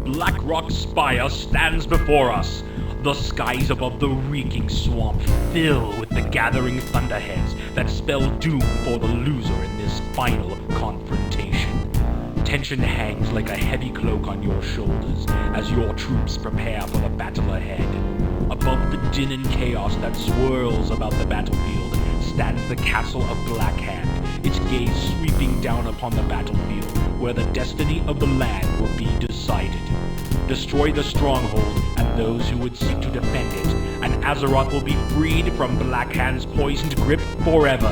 Blackrock Spire stands before us. The skies above the reeking swamp fill with the gathering thunderheads that spell doom for the loser in this final confrontation. Tension hangs like a heavy cloak on your shoulders as your troops prepare for the battle ahead. Above the din and chaos that swirls about the battlefield stands the castle of Blackhand, its gaze sweeping down upon the battlefield where the destiny of the land will be decided. Destroy the stronghold and those who would seek to defend it, and Azeroth will be freed from Blackhand's poisoned grip forever.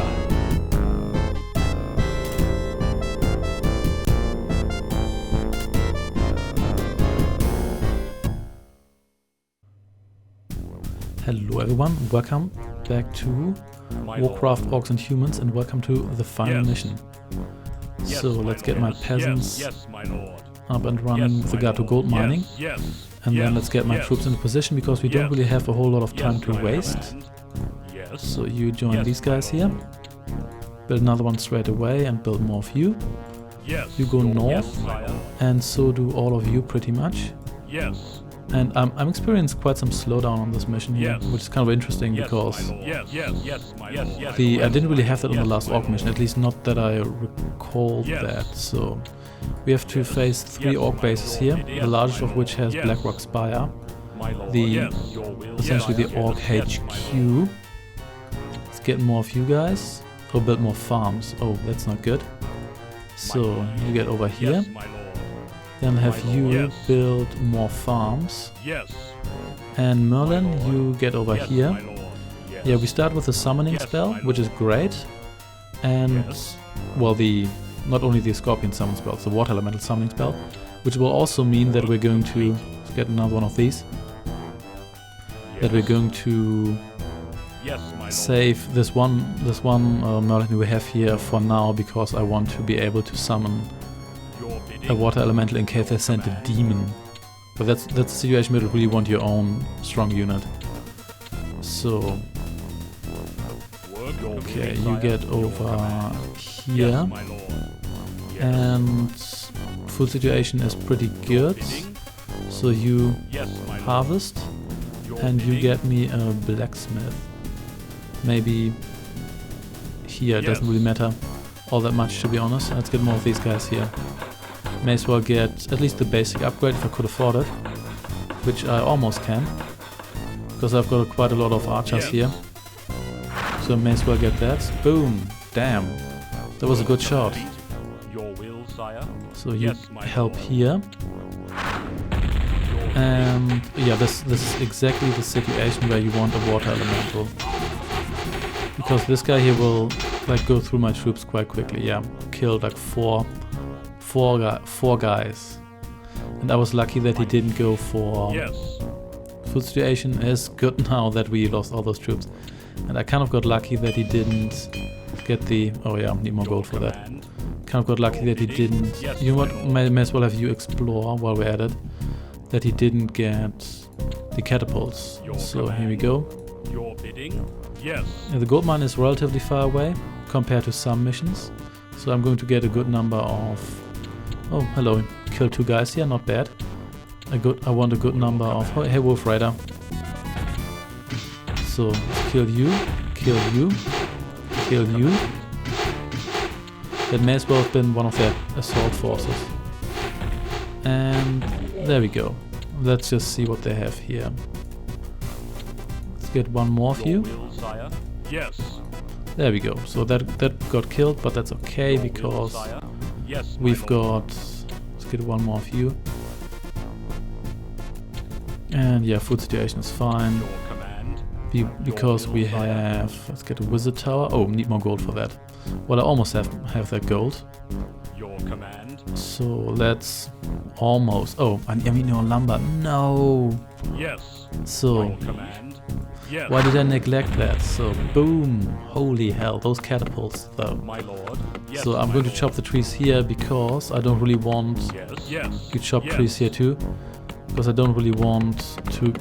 Hello everyone, welcome back to Warcraft, Orcs and Humans, and welcome to the final mission. So let's get my peasants up and running with regard to gold mining, and then let's get my troops into position because we don't really have a whole lot of time to waste. So you join these guys here, build another one straight away and build more of you. You go north, and so do all of you pretty much. And I'm experiencing quite some slowdown on this mission here, which is kind of interesting because I didn't really have that on the last Orc mission, at least not that I recall that. So we have to face 3 Orc bases here, the largest of which has Blackrock Spire, essentially the Orc HQ. Let's get more of you guys, or build more farms. Oh, that's not good. So you get over here. Then have you build more farms. And Merlin, you get over here. Yeah, we start with the summoning spell, which is great. And, well, not only the Scorpion summon spell, it's the Water Elemental summoning spell, which will also mean that we're going to get another one of these. That we're going to save this one Merlin we have here for now, because I want to be able to summon a water elemental in case they send a demon. But that's the situation where you really want your own strong unit. So okay, you get over here, and food situation is pretty good. So you harvest, and you get me a blacksmith. Maybe here, it doesn't really matter all that much, to be honest. Let's get more of these guys here. May as well get at least the basic upgrade if I could afford it, which I almost can, because I've got quite a lot of archers here. So may as well get that. Boom! Damn! That was a good shot. So you help here. And yeah, this is exactly the situation where you want a water elemental. Because this guy here will like go through my troops quite quickly. Yeah, killed like four guys, and I was lucky that he didn't go for food situation. Is good now that we lost all those troops, and I kind of got lucky that he didn't get the need more gold for that. Kind of got lucky that he didn't, you know what, may as well have you explore while we're at it, that he didn't get the catapults. So here we go. The gold mine is relatively far away compared to some missions, so I'm going to get a good number of... Oh, hello, killed 2 guys here, not bad. I want a good number of... Oh, hey, Wolf Rider. So, kill you, kill you, kill you. That may as well have been one of their assault forces. And there we go. Let's just see what they have here. Let's get one more of you. There we go. So that got killed, but that's okay because we've got... Let's get one more of you. And yeah, food situation is fine. Because we have... Let's get a wizard tower. Oh, need more gold for that. Well, I almost have that gold. So let's almost... Oh, I mean no lumber. No! So... Why did I neglect that? So, boom! Holy hell, those catapults though. So I'm going to chop the trees here because I don't really want... You chop trees here too, because I don't really want to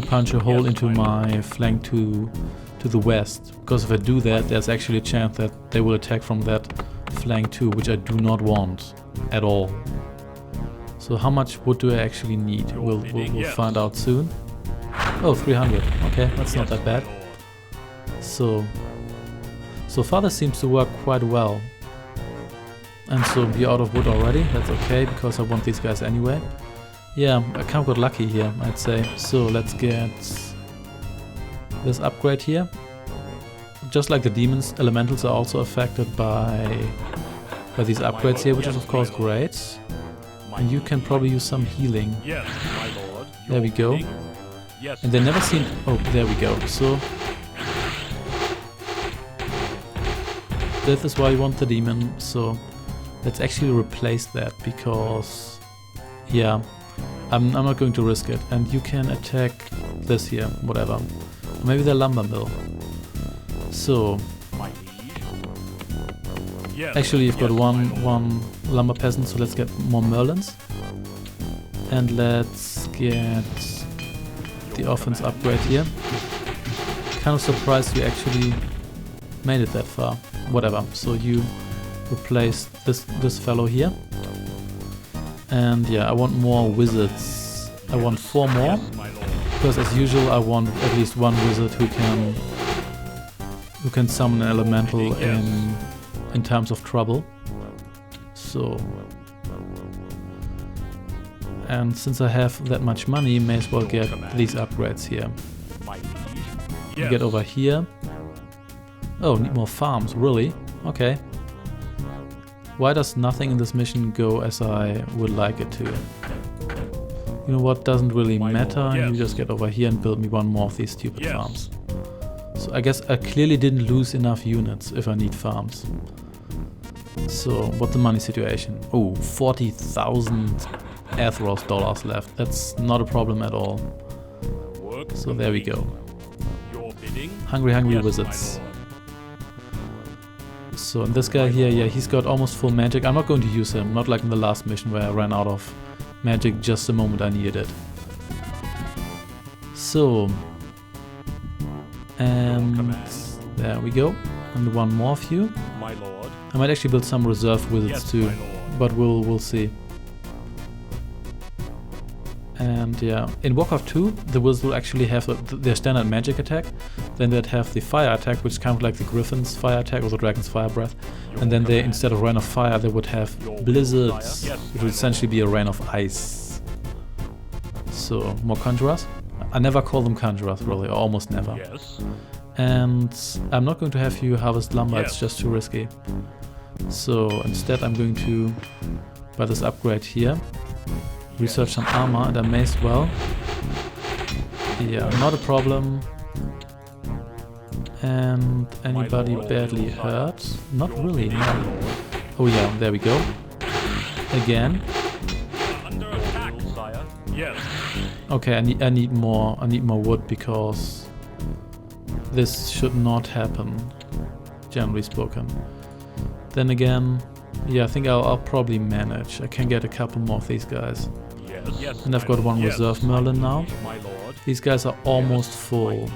punch a hole into my flank to the west. Because if I do that, there's actually a chance that they will attack from that flank too, which I do not want at all. So how much wood do I actually need? We'll find out soon. Oh, 300. Okay, that's not that bad. So far this seems to work quite well. And so we're out of wood already. That's okay, because I want these guys anyway. Yeah, I kind of got lucky here, I'd say. So let's get this upgrade here. Just like the demons, elementals are also affected by these upgrades here, which is of course great. And you can probably use some healing. There we go. And they never seem... Oh, there we go. So this is why you want the demon. So let's actually replace that, because yeah, I'm not going to risk it. And you can attack this here, whatever. Maybe the lumber mill. So actually you've got one lumber peasant, so let's get more merlins. And let's get the offense upgrade here. Kind of surprised you actually made it that far. Whatever. So you replace this fellow here. And yeah, I want more wizards. I want 4 more. Because as usual I want at least one wizard who can summon an elemental in times of trouble. So, and since I have that much money, may as well get these upgrades here. You get over here. Oh, need more farms, really? Okay. Why does nothing in this mission go as I would like it to? You know what, doesn't really matter, you just get over here and build me one more of these stupid farms. So I guess I clearly didn't lose enough units if I need farms. So, what's the money situation? Oh, 40,000 Azeroth dollars left. That's not a problem at all. So there we go. Hungry wizards. So, and this guy here, yeah, he's got almost full magic. I'm not going to use him, not like in the last mission where I ran out of magic just the moment I needed it. So, and there we go. And one more of you. I might actually build some reserve wizards too, but we'll see. And yeah, in Warcraft 2, the wizards will actually have their standard magic attack. Then they'd have the fire attack, which is kind of like the Griffin's fire attack or the Dragon's fire breath. And then they, instead of rain of fire, they would have blizzards, which would essentially be a rain of ice. So, more conjurers. I never call them conjurers, really, or almost never. And I'm not going to have you harvest lumber, it's just too risky. So instead I'm going to buy this upgrade here, research some armor, and I may as well. Yeah, not a problem. And anybody badly hurt? Not really, no. Oh yeah, there we go. Again. Okay, I need more wood, because this should not happen, generally spoken. Then again, yeah, I think I'll probably manage. I can get a couple more of these guys. And I've got one reserve Merlin now. These guys are almost full.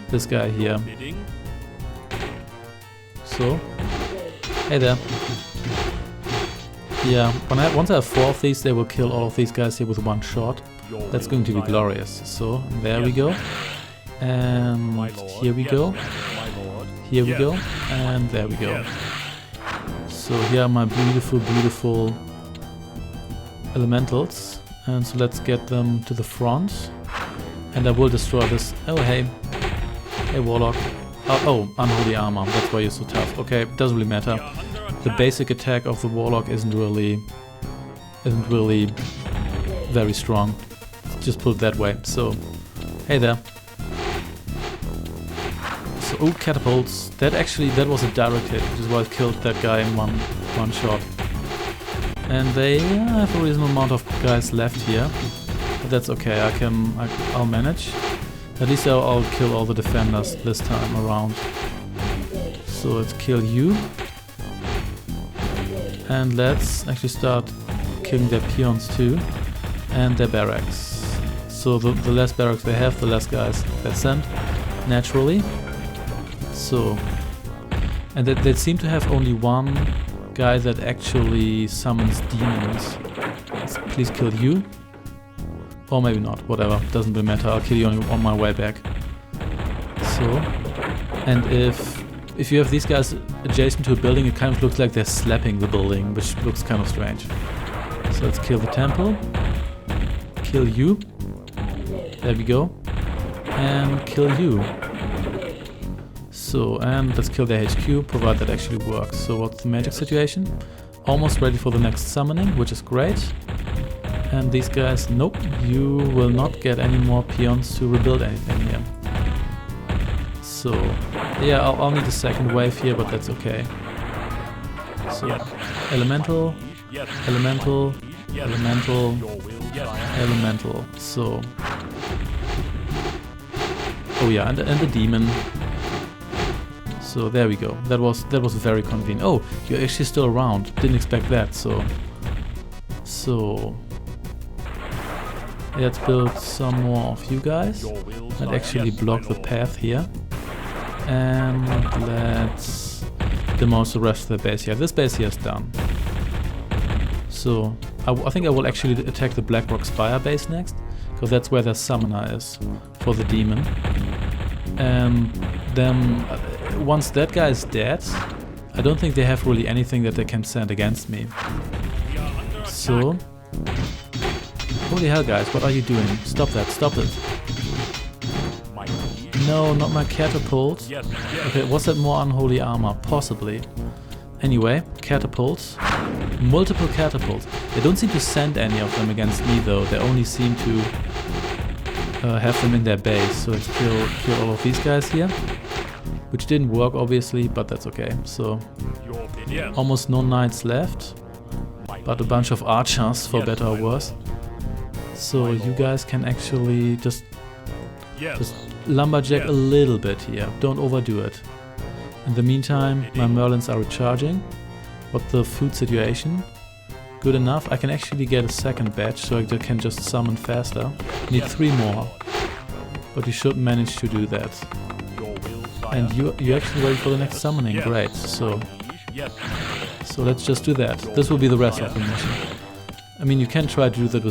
This guy here. So, hey there. Yeah, once I have 4 of these, they will kill all of these guys here with one shot. That's going to be glorious. So, there we go. And here we go. Here we go. And there we go. So here are my beautiful elementals. And so let's get them to the front. And I will destroy this. Oh, hey. Hey, Warlock. Oh, unholy armor. That's why you're so tough. Okay, doesn't really matter. The basic attack of the Warlock isn't really very strong. Just put it that way. So, hey there. So, oh, catapults. That was a direct hit, which is why I killed that guy in one shot. And they have a reasonable amount of guys left here. But that's okay, I'll manage. At least I'll kill all the defenders this time around. So let's kill you. And let's actually start killing their peons too. And their barracks. So the less barracks they have, the less guys they send, naturally. So, and they seem to have only one guy that actually summons demons. It's please kill you. Or maybe not, whatever, doesn't really matter, I'll kill you on my way back. So, and if you have these guys adjacent to a building, it kind of looks like they're slapping the building, which looks kind of strange. So let's kill the temple, kill you, there we go, and kill you. So, and let's kill their HQ, provided that actually works. So what's the magic situation? Almost ready for the next summoning, which is great. And these guys, nope, you will not get any more peons to rebuild anything here. So, yeah, I'll need a second wave here, but that's okay. So, elemental, elemental, elemental, elemental. So, oh yeah, and the demon. So there we go. That was very convenient. Oh, you're actually still around. Didn't expect that. So. Let's build some more of you guys and actually block the path here. And let's demolish the rest of the base here. This base here is done. So I think I will actually attack the Blackrock Spire base next, because that's where the summoner is for the demon. And then once that guy is dead, I don't think they have really anything that they can send against me. So... holy hell, guys, what are you doing? Stop that, stop it. No, not my catapult. Okay, was that more unholy armor? Possibly. Anyway, catapults. Multiple catapults. They don't seem to send any of them against me, though. They only seem to have them in their base. So let's kill all of these guys here. Which didn't work, obviously, but that's okay. So, almost no knights left. But a bunch of archers, for better or worse. So you guys can actually just lumberjack a little bit here. Don't overdo it. In the meantime, my Merlins are recharging. What's the food situation? Good enough. I can actually get a second batch, so I can just summon faster. Need 3 more. But you should manage to do that. And you're actually ready for the next summoning. Great. So let's just do that. This will be the rest of the mission. I mean, you can try to do that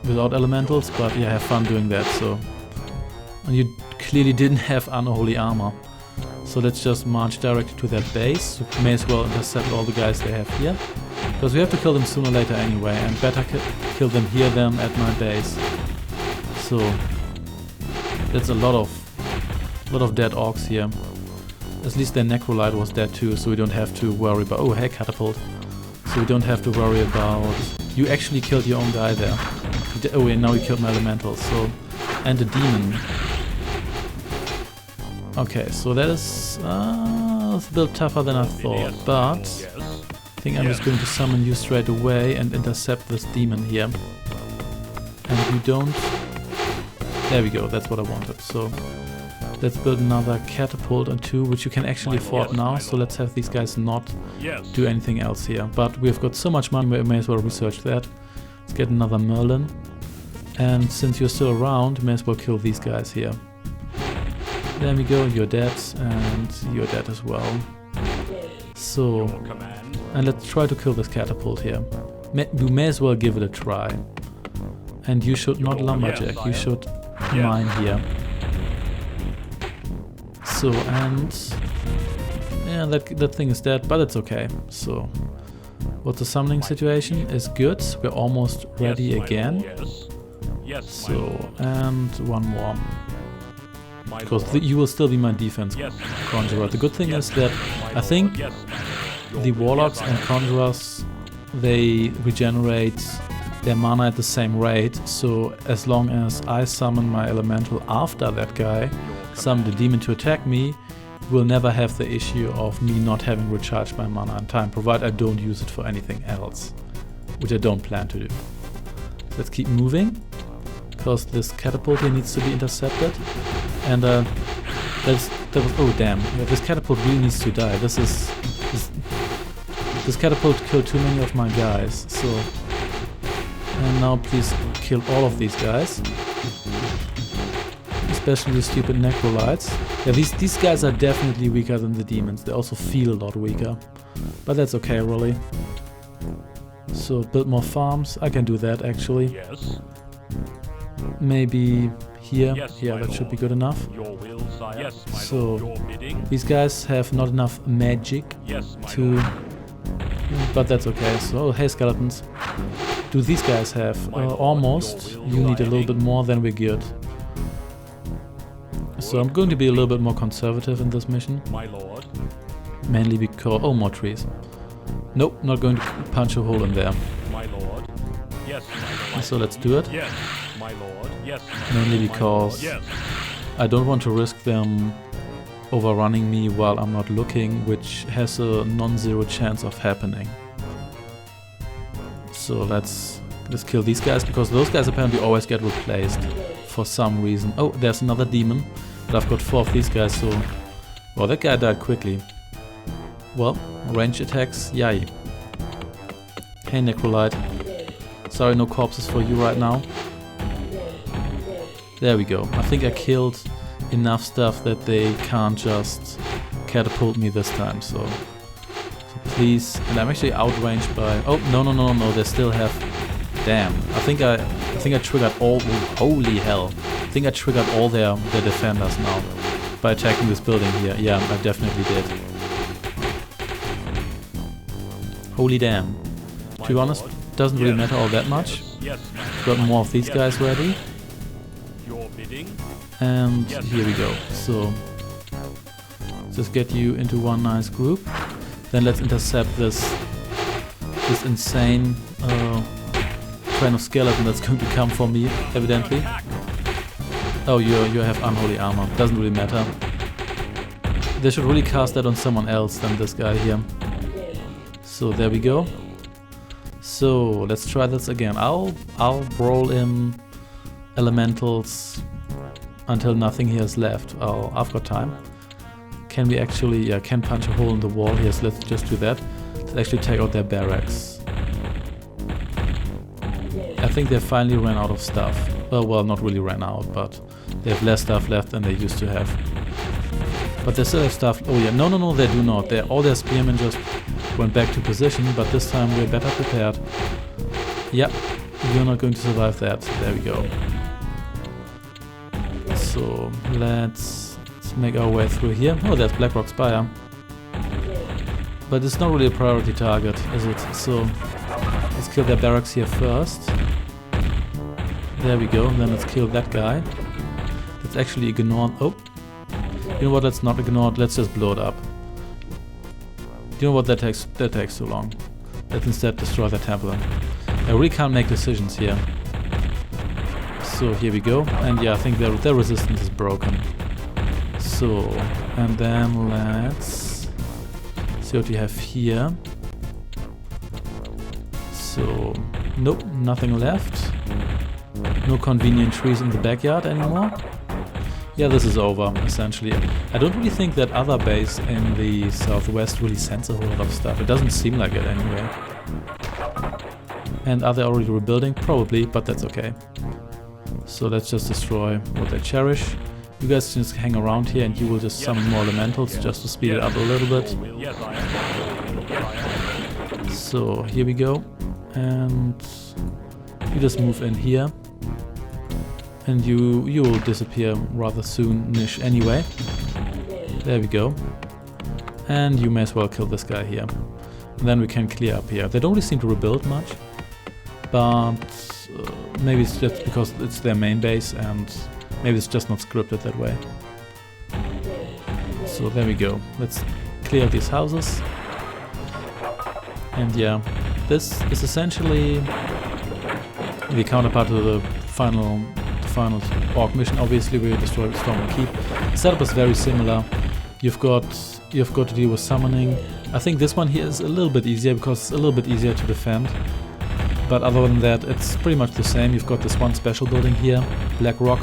without elementals, but yeah, have fun doing that. So, and you clearly didn't have unholy armor, so let's just march directly to that base. So may as well intercept all the guys they have here, because we have to kill them sooner or later anyway, and better kill them here than at my base. So that's a lot of dead orcs here. At least their necrolite was dead too, so we don't have to worry about... oh, hey, catapult. So we don't have to worry about... you actually killed your own guy there. Oh, and now you killed my elementals, so... and the demon. Okay, so that is a bit tougher than I thought, but... I think I'm just going to summon you straight away and intercept this demon here. And you don't... there we go, that's what I wanted. So let's build another catapult and 2, which you can actually afford now, so let's have these guys not do anything else here. But we've got so much money, we may as well research that. Let's get another Merlin. And since you're still around, may as well kill these guys here. There we go, you're dead, and you're dead as well. So, and let's try to kill this catapult here. We may as well give it a try. And you should not lumberjack, you should mine here. So, and yeah, that thing is dead, but it's okay. So, what's the summoning situation? Is good. We're almost ready again. So, and 1 more. Because you will still be my defense conjurer. The good thing is that I think the warlocks and conjurers, they regenerate their mana at the same rate. So as long as I summon my elemental after that guy, summon the demon to attack me, will never have the issue of me not having recharged my mana in time, provided I don't use it for anything else, which I don't plan to do. Let's keep moving, because this catapult here needs to be intercepted. And that was, oh damn, yeah, this catapult really needs to die. This catapult killed too many of my guys, so... And now please kill all of these guys. Especially the stupid necrolites. Yeah, these guys are definitely weaker than the demons. They also feel a lot weaker. But that's okay, really. So build more farms. I can do that actually. Yes. Maybe here. Yes, Yeah, my that should be lord. good enough. Your will, sire. Yes, my So lord. Your bidding. these guys have not enough magic Yes, my to... lord. But that's okay. So, hey skeletons. Do these guys have? My lord, Almost. your will, You need a sire. little bit more, then we're good. So I'm going to be a little bit more conservative in this mission. My lord. Mainly because... Oh, more trees. Nope, not going to punch a hole in there. My lord. Yes, my lord. So let's do it. Yes, my lord. Yes. Mainly my because lord. Yes. I don't want to risk them overrunning me while I'm not looking, which has a non-zero chance of happening. So let's kill these guys, because those guys apparently always get replaced for some reason. Oh, there's another demon, but I've got 4 of these guys, so... Well, that guy died quickly. Well, range attacks, yay. Hey Necrolite. Sorry, no corpses for you right now. There we go. I think I killed enough stuff that they can't just catapult me this time, so please. And I'm actually outranged by... Oh, no, they still have... Damn. I think I triggered all... Holy hell. I think I triggered all their defenders now by attacking this building here. Yeah, I definitely did. Holy damn. To be honest, doesn't really matter all that much. Yes. Got more of these guys ready. Your bidding. And Yes. here we go. So just get you into one nice group. Then let's intercept this insane train of skeleton that's going to come for me, evidently. Oh, you have unholy armor. Doesn't really matter. They should really cast that on someone else than this guy here. So there we go. So let's try this again. I'll roll in elementals until nothing here is left. I've got time. Can we actually... Yeah, can punch a hole in the wall. Yes, let's just do that. Let's actually take out their barracks. I think they finally ran out of stuff. Well, not really ran out, but they have less stuff left than they used to have. But they still have stuff... Oh yeah, no, they do not. All their spearmen just went back to position, but this time we're better prepared. Yep, you're not going to survive that. There we go. So let's make our way through here. Oh, there's Blackrock Spire. But it's not really a priority target, is it? So let's kill their barracks here first. There we go. Then let's kill that guy. Let's actually ignore... Oh, you know what? Let's not ignore it. Let's just blow it up. You know what? That takes too long. Let's instead destroy the temple. I really can't make decisions here. So here we go. And yeah, I think their resistance is broken. So, and then let's see what we have here. So, nope, nothing left. No convenient trees in the backyard anymore. Yeah, this is over, essentially. I don't really think that other base in the southwest really sends a whole lot of stuff. It doesn't seem like it anyway. And are they already rebuilding? Probably, but that's okay. So let's just destroy what they cherish. You guys just hang around here and you will just summon more elementals just to speed it up a little bit. So here we go. And you just move in here. And you will disappear rather soon-ish anyway. There we go. And you may as well kill this guy here. And then we can clear up here. They don't really seem to rebuild much. But maybe it's just because it's their main base and maybe it's just not scripted that way. So there we go. Let's clear these houses. And yeah, this is essentially the counterpart to the final Orc mission. Obviously we destroyed Storm and Keep. The setup is very similar. You've got to deal with summoning. I think this one here is a little bit easier because it's a little bit easier to defend. But other than that, it's pretty much the same. You've got this one special building here, Blackrock.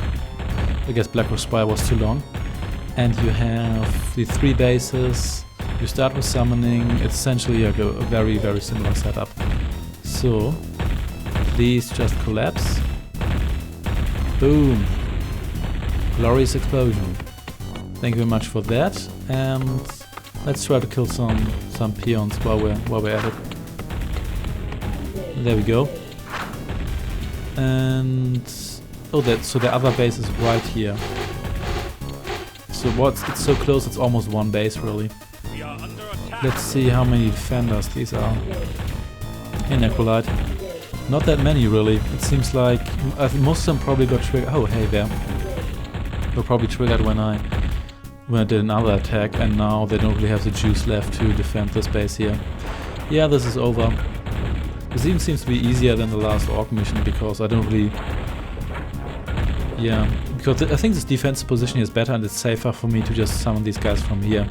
I guess Blackrock Spire was too long. And you have the 3 bases. You start with summoning. It's essentially a very, very similar setup. So these just collapse. Boom! Glorious explosion. Thank you very much for that. And let's try to kill some peons while we're at it. There we go. And oh, so the other base is right here. So it's so close, it's almost one base really. Let's see how many defenders these are. Hey Necrolite. Not that many really. It seems like most of them probably got triggered. Oh, hey there. Were probably triggered when I did another attack, and now they don't really have the juice left to defend this base here. Yeah, this is over. This even seems to be easier than the last Orc mission because I don't really... Yeah, because I think this defensive position here is better and it's safer for me to just summon these guys from here.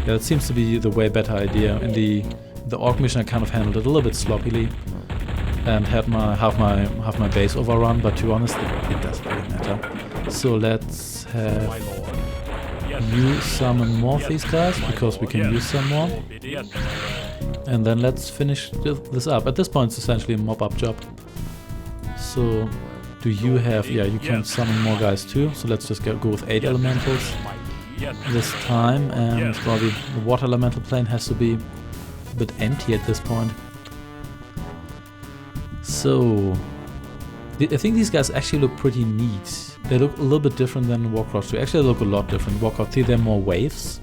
Yeah, that seems to be the way better idea. In the Orc mission I kind of handled it a little bit sloppily and had half my base overrun, but to be honest it doesn't really matter. So let's have you summon more of these guys because we can use some more. And then let's finish this up. At this point it's essentially a mob-up job. So, do you have... Yeah, you can summon more guys too. So let's just go with 8 elementals this time. And probably the water elemental plane has to be a bit empty at this point. So, I think these guys actually look pretty neat. They look a little bit different than Warcraft 2. Actually, they look a lot different. Warcraft 3, they're more waves.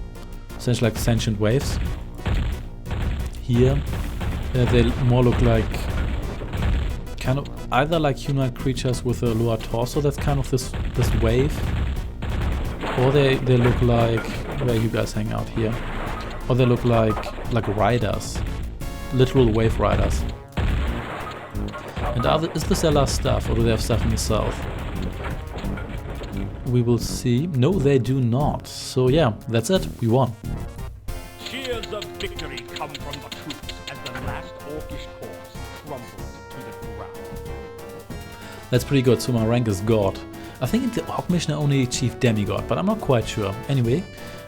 Essentially like sentient waves. Here, they more look like kind of either like humanoid creatures with a lower torso that's kind of this wave, or they look like where you guys hang out here, or they look like riders, literal wave riders. And is this their last stuff, or do they have stuff in the south? We will see. No, they do not. So yeah, that's it. We won. Cheers of victory come from the troops as the last Orcish corpse crumbles to the ground. That's pretty good, so my rank is God. I think in the Orc mission I only achieved Demigod, but I'm not quite sure. Anyway,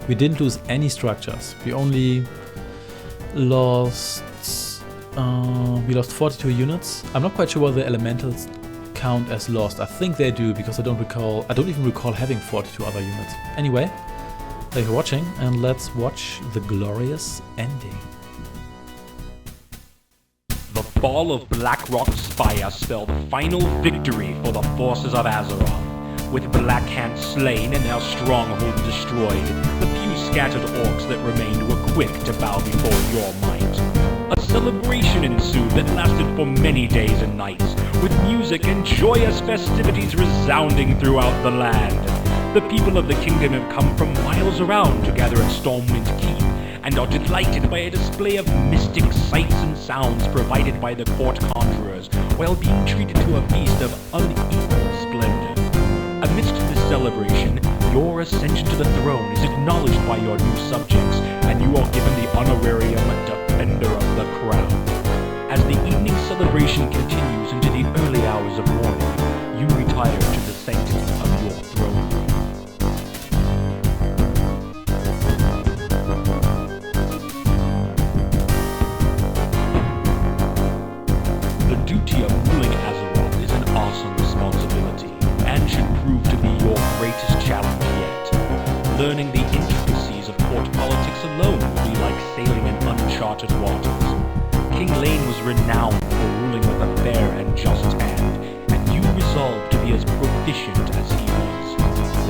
we didn't lose any structures. We only lost... we lost 42 units. I'm not quite sure whether the elementals count as lost. I think they do, because I don't even recall having 42 other units. Anyway, thank you for watching, and let's watch the glorious ending. The fall of Blackrock Spire spelled final victory for the forces of Azeroth. With Blackhand slain and their stronghold destroyed, the few scattered orcs that remained were quick to bow before your might. A celebration ensued that lasted for many days and nights, with music and joyous festivities resounding throughout the land. The people of the kingdom have come from miles around to gather at Stormwind Keep, and are delighted by a display of mystic sights and sounds provided by the court conjurers, while being treated to a feast of unequaled splendor. Amidst this celebration, your ascension to the throne is acknowledged by your new subjects, and you are given the honorarium Defender of the Crown. As the evening celebration continues into the early hours of morning, you retire to the sanctity of your throne. The duty of ruling Azeroth is an awesome responsibility, and should prove to be your greatest challenge yet. Learning the intricacies of court politics alone will be like sailing in uncharted waters. King Lane was renowned for ruling with a fair and just hand, and you resolved to be as proficient as he was.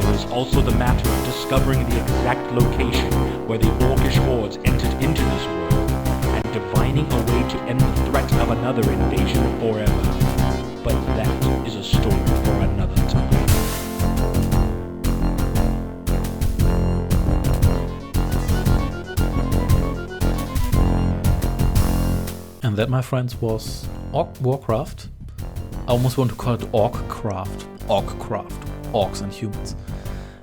There is also the matter of discovering the exact location where the Orcish hordes entered into this world, and divining a way to end the threat of another invasion forever. But that is a story for another time. And that, my friends, was Warcraft. I almost want to call it Orccraft. Orcs and Humans.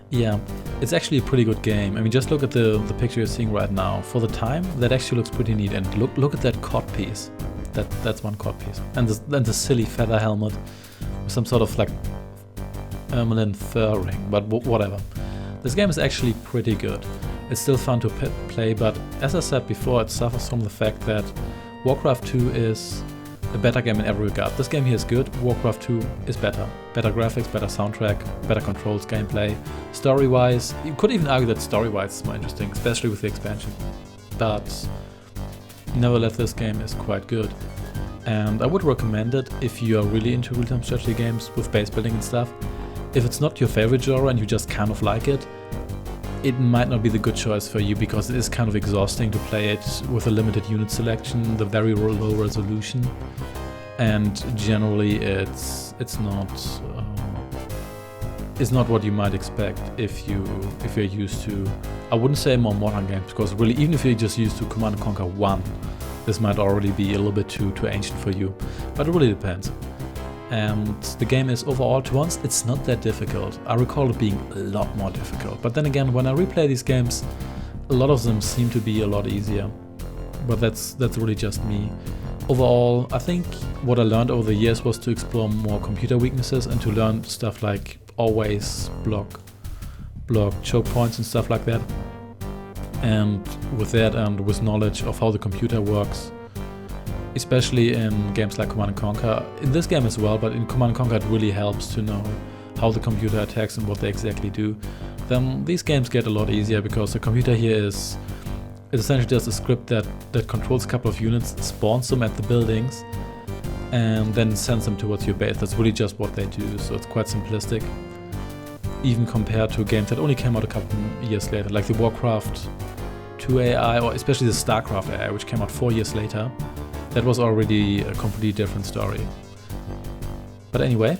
Yeah, it's actually a pretty good game. I mean, just look at the picture you're seeing right now. For the time, that actually looks pretty neat. And look at that cod piece. That's one cod piece. And the silly feather helmet with some sort of like Ermelin fur ring, but whatever. This game is actually pretty good. It's still fun to play, but as I said before, it suffers from the fact that Warcraft 2 is a better game in every regard. This game here is good, Warcraft 2 is better. Better graphics, better soundtrack, better controls, gameplay. Story-wise, you could even argue that story-wise is more interesting, especially with the expansion. But nevertheless, this game is quite good. and I would recommend it if you are really into real-time strategy games with base building and stuff. If it's not your favorite genre and you just kind of like it, it might not be the good choice for you, because it is kind of exhausting to play it with a limited unit selection, the very low resolution, and generally it's not what you might expect if you're used to, I wouldn't say more modern games, because really even if you're just used to Command & Conquer 1, this might already be a little bit too ancient for you, but it really depends. And the game is overall, to once, it's not that difficult. I recall it being a lot more difficult, but then again, when I replay these games, a lot of them seem to be a lot easier, but that's really just me. Overall, I think what I learned over the years was to explore more computer weaknesses and to learn stuff like always block choke points and stuff like that. And with that and with knowledge of how the computer works, especially in games like Command & Conquer, in this game as well, but in Command & Conquer it really helps to know how the computer attacks and what they exactly do. Then these games get a lot easier, because the computer here is essentially just a script that controls a couple of units, spawns them at the buildings, and then sends them towards your base. That's really just what they do, so it's quite simplistic, even compared to games that only came out a couple years later, like the Warcraft II AI, or especially the StarCraft AI, which came out 4 years later. That was already a completely different story. But anyway,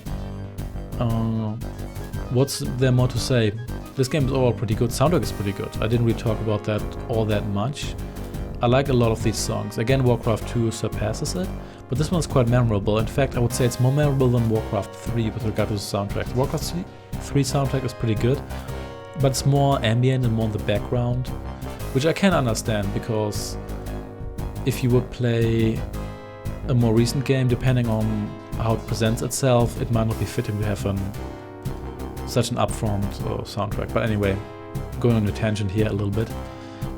what's there more to say? This game is overall pretty good, soundtrack is pretty good. I didn't really talk about that all that much. I like a lot of these songs. Again, Warcraft 2 surpasses it, but this one's quite memorable. In fact, I would say it's more memorable than Warcraft 3 with regard to the soundtrack. Warcraft 3 soundtrack is pretty good, but it's more ambient and more in the background, which I can understand, because if you would play a more recent game, depending on how it presents itself, it might not be fitting to have such an upfront soundtrack. But anyway, going on a tangent here a little bit.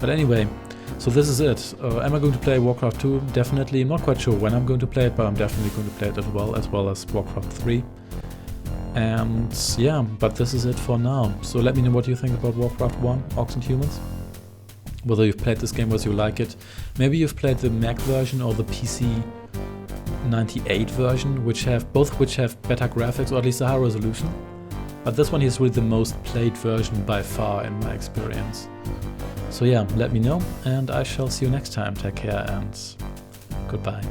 But anyway, so this is it. Am I going to play Warcraft 2? Definitely. I'm not quite sure when I'm going to play it, but I'm definitely going to play it as well as Warcraft 3. And yeah, but this is it for now. So let me know what you think about Warcraft 1, Orcs and Humans. Whether you've played this game, whether you like it. Maybe you've played the Mac version or the PC 98 version, both of which have better graphics, or at least a higher resolution. But this one is really the most played version by far in my experience. So yeah, let me know, and I shall see you next time. Take care and goodbye.